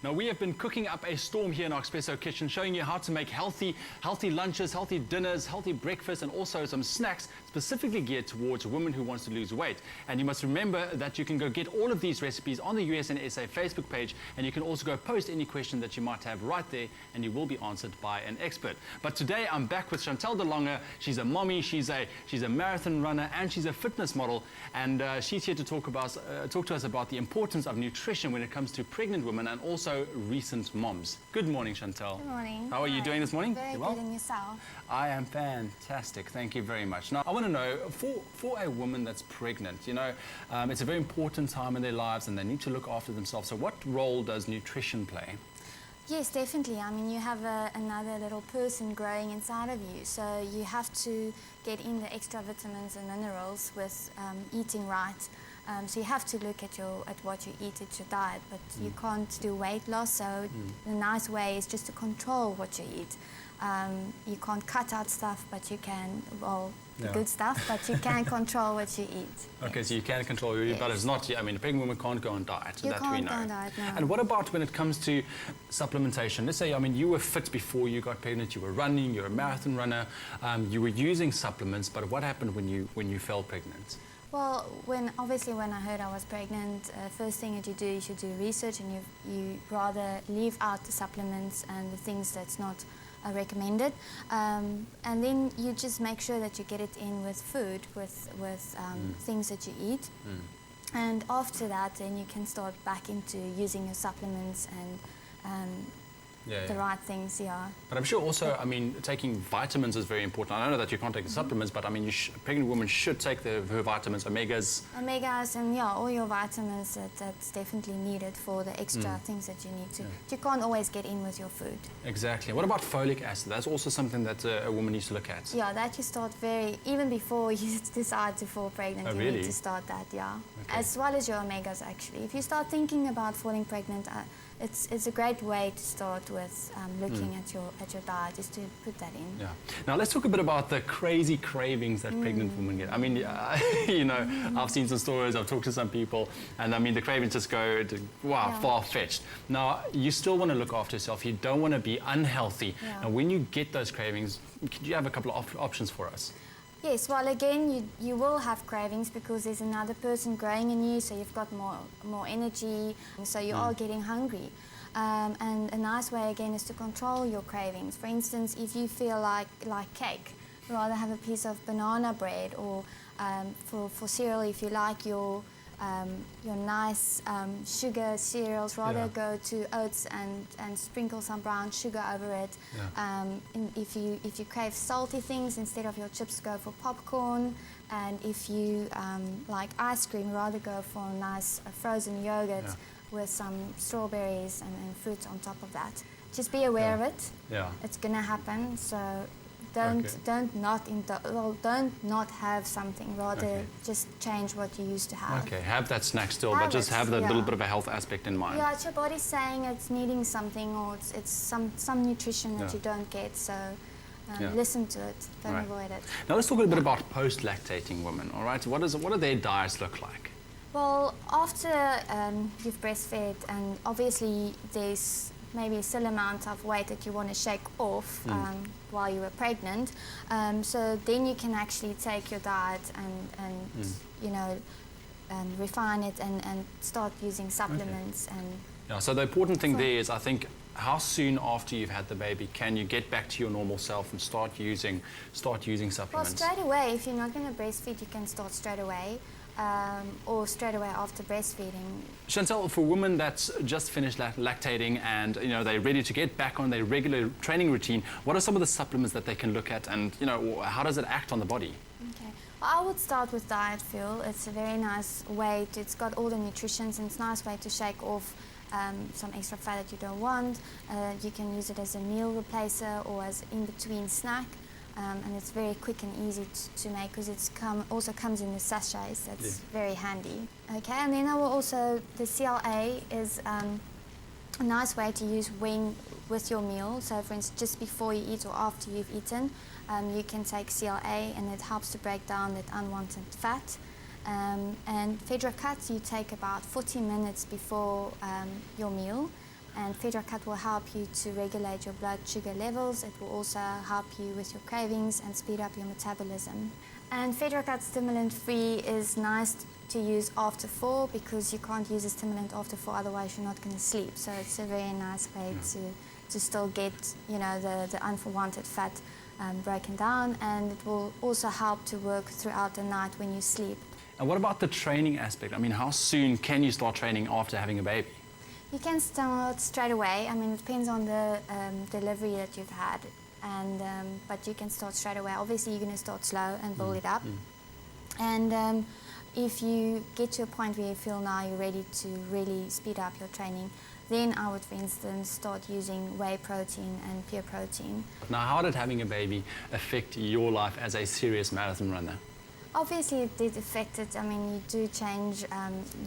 Now, we have been cooking up a storm here in our Expresso kitchen, showing you how to make healthy lunches, healthy dinners, healthy breakfast, and also some snacks specifically geared towards women who wants to lose weight. And you must remember that you can go get all of these recipes on the USNSA Facebook page, and you can also go post any question that you might have right there, and you will be answered by an expert. But today I'm back with Chantel de Lange. She's a mommy, she's a marathon runner, and she's a fitness model, and she's here to talk to us about the importance of nutrition when it comes to pregnant women and also recent moms. Good morning, Chantel. Good morning. How are you doing this morning? Very well? good, and yourself? I am fantastic. Thank you very much. Now, I want to know, for a woman that's pregnant, you know, it's a very important time in their lives and they need to look after themselves. So what role does nutrition play? Yes, definitely. I mean, you have another little person growing inside of you, so you have to get in the extra vitamins and minerals with eating right. So you have to look at what you eat at your diet, but you can't do weight loss. So the nice way is just to control what you eat. You can't cut out stuff, but you can, the good stuff, but you can control what you eat. Okay, so you can control your but it's not, I mean, a pregnant woman can't go on diet, You that can't we know. go on diet, no. And what about when it comes to supplementation? Let's say, I mean, you were fit before you got pregnant, you were running, you're a marathon runner, you were using supplements, but what happened when you fell pregnant? Well, obviously when I heard I was pregnant, first thing that you do, you should do research, and you rather leave out the supplements and the things that's not recommended, and then you just make sure that you get it in with food, with things that you eat, and after that, then you can start back into using your supplements and the right things, But I'm sure also, I mean, taking vitamins is very important. I know that you can't take the supplements, but I mean, a pregnant woman should take her vitamins, omegas. Omegas and all your vitamins that's definitely needed for the extra things that you need to. You can't always get in with your food. Exactly. What about folic acid? That's also something that a woman needs to look at. Yeah, that you start even before you decide to fall pregnant, Oh, you really? need to start that, Okay. As well as your omegas, actually. If you start thinking about falling pregnant, it's a great way to start with looking at your diet, is to put that in. Yeah. Now let's talk a bit about the crazy cravings that pregnant women get. I mean, you know, I've seen some stories, I've talked to some people, and I mean the cravings just go to, far-fetched. Now, you still want to look after yourself. You don't want to be unhealthy. Yeah. Now, when you get those cravings, could you have a couple of options for us? Yes, well, again, you will have cravings because there's another person growing in you, so you've got more energy, so you are getting hungry. And a nice way, again, is to control your cravings. For instance, if you feel like cake, rather have a piece of banana bread, or for cereal, if you like your nice sugar cereals, rather go to oats and sprinkle some brown sugar over it. And if you crave salty things, instead of your chips, go for popcorn. And if you like ice cream, rather go for a nice frozen yogurt with some strawberries and fruit on top of that. Just be aware of it. It's gonna happen. So don't not have something. Rather, just change what you used to have. Okay, have that snack still, but just have that little bit of a health aspect in mind. Yeah, it's your body saying it's needing something, or it's some nutrition that you don't get. So listen to it. Don't avoid it. Now let's talk a bit about post-lactating women. All right, what do their diets look like? Well, after you've breastfed, and obviously there's maybe a still amount of weight that you want to shake off while you were pregnant, so then you can actually take your diet and you know, refine it and start using supplements. And so the important thing there is, I think, how soon after you've had the baby can you get back to your normal self and start using supplements? Well, straight away. If you're not going to breastfeed, you can start straight away. Or straight away after breastfeeding. Chantel, for women that's just finished lactating and you know they're ready to get back on their regular training routine, what are some of the supplements that they can look at, and you know how does it act on the body? Okay, well, I would start with Diet Fuel. It's a very nice way. It's got all the nutritions, and it's a nice way to shake off some extra fat that you don't want. You can use it as a meal replacer or as in-between snack. And it's very quick and easy to make because it also comes in the sachets. That's very handy. Okay, and then the CLA is a nice way to use with your meal. So for instance, just before you eat or after you've eaten, you can take CLA, and it helps to break down that unwanted fat. And Fedra Cuts you take about 40 minutes before your meal, and FedraCut will help you to regulate your blood sugar levels. It will also help you with your cravings and speed up your metabolism. And FedraCut Stimulant Free is nice to use after 4 because you can't use a stimulant after 4, otherwise you're not going to sleep. So it's a very nice way to still get, you know, the unwanted fat broken down, and it will also help to work throughout the night when you sleep. And what about the training aspect? I mean, how soon can you start training after having a baby? You can start straight away. I mean, it depends on the delivery that you've had, and but you can start straight away. Obviously, you're going to start slow and build it up. And if you get to a point where you feel now you're ready to really speed up your training, then I would, for instance, start using whey protein and pure protein. Now, how did having a baby affect your life as a serious marathon runner? Obviously it did affect it. I mean, you do change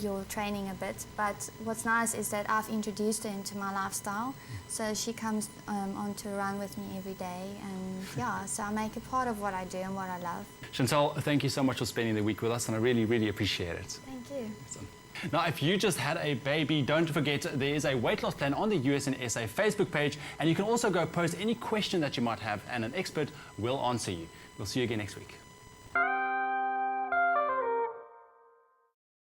your training a bit, but what's nice is that I've introduced her into my lifestyle. So she comes on to run with me every day, and yeah, so I make it part of what I do and what I love. Chantal, thank you so much for spending the week with us, and I really, really appreciate it. Thank you. Now, if you just had a baby, don't forget there is a weight loss plan on the USNSA Facebook page, and you can also go post any question that you might have, and an expert will answer you. We'll see you again next week.